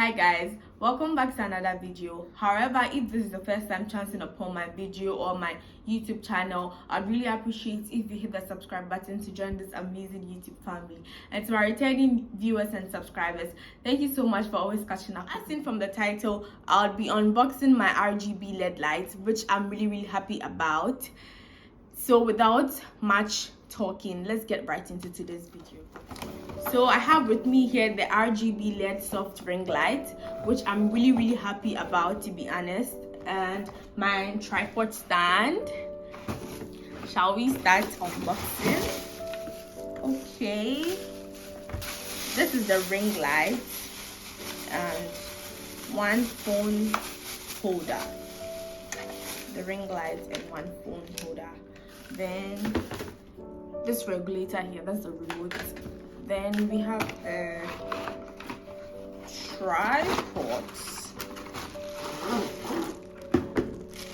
Hi guys, welcome back to another video. However, if this is the first time chancing upon my video or my YouTube channel, I'd really appreciate if you hit the subscribe button to join this amazing YouTube family. And to my returning viewers and subscribers, thank you so much for always catching up. As seen from the title, I'll be unboxing my RGB LED lights, which I'm really happy about. So without much talking, let's get right into today's video. So I have with me here the RGB LED soft ring light, which I'm really happy about, to be honest, and my tripod stand. Shall we start unboxing? Okay, this is the ring light and one phone holder. The ring light and one phone holder. Then this regulator here, that's the remote. Then we have the tripods.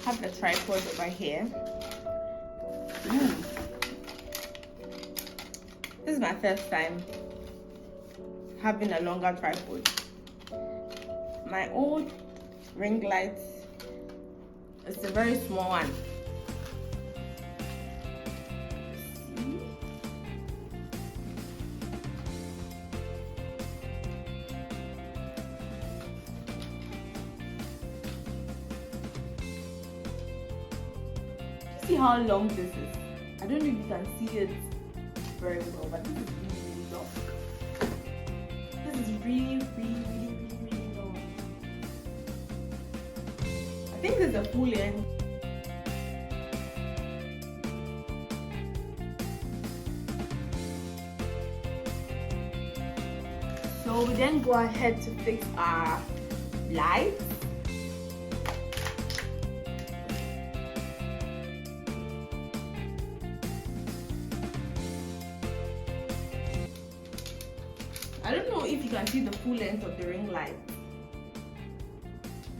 Have the tripod over here. This is my first time having a longer tripod. My old ring light is a very small one. See how long this is. I don't know if you can see it very well, but this is really long. This is really long. I think this is a full length. So we then go ahead to fix our lights. I don't know if you can see the full length of the ring light,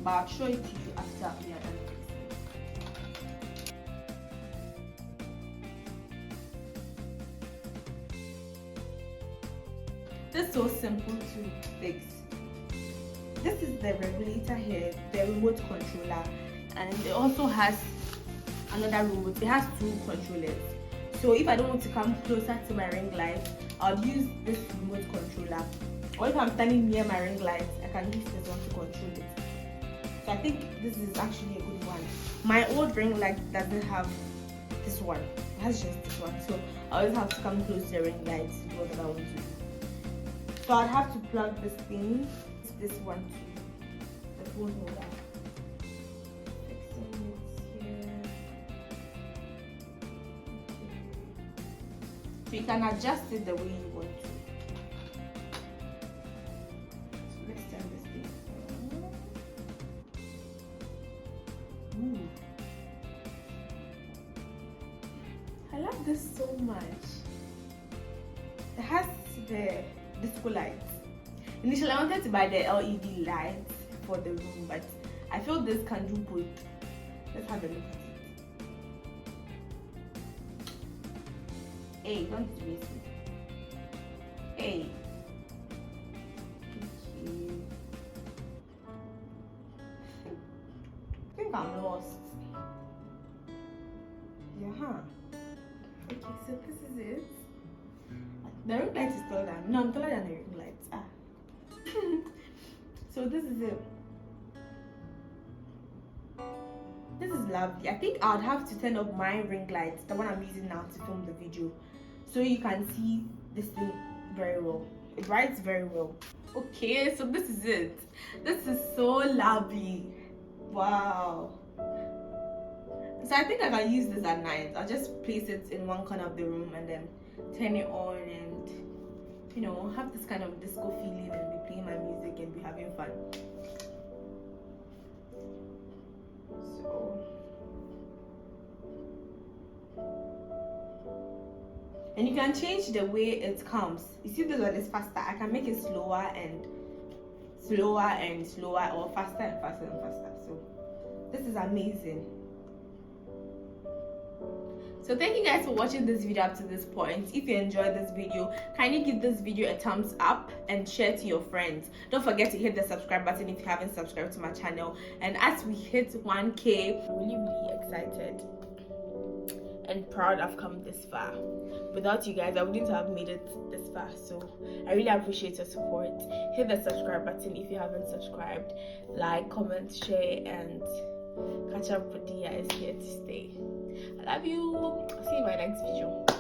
but I'll show it to you after we are done fixing. This is so simple to fix. This is the regulator here, the remote controller, and it also has another remote. It has two controllers. So if I don't want to come closer to my ring light, I'll use this remote controller. Or if I'm standing near my ring light, I can use this one to control it. So I think this is actually a good one. My old ring light doesn't have this one. It has just this one. So I always have to come close to the ring light to do whatever I want to do. So I'd have to plug this thing, this one to the phone holder. So you can adjust it the way you want to. So let's turn this thing on. I love this so much. It has the disco lights. Initially I wanted to buy the LED lights for the room, but I feel this can do both. Let's have a look at it. Hey, don't miss me. Hey. Okay. I think I'm lost. Yeah. Okay, so this is it. The ring light is taller than. No, I'm taller than the ring light. So this is it. This is lovely. I think I would have to turn off my ring light, the one I'm using now to film the video, so you can see this thing very well. It brights very well. Okay, so this is it. This is so lovely. Wow. So I think I can use this at night. I'll just place it in one corner of the room and then turn it on and, you know, have this kind of disco feeling and be playing my music and be having fun. So and you can change the way it comes. You see, this one is faster. I can make it slower and slower, or faster and faster and faster. So this is amazing. So thank you guys for watching this video up to this point. If you enjoyed this video, kindly give this video a thumbs up and share to your friends. Don't forget to hit the subscribe button if you haven't subscribed to my channel. And as we hit 1K, I'm really excited and proud I've come this far. Without you guys, I wouldn't have made it this far. So I really appreciate your support. Hit the subscribe button if you haven't subscribed. Like, comment, share, and catch up with the guys here to stay. I love you. I'll see you in my next video.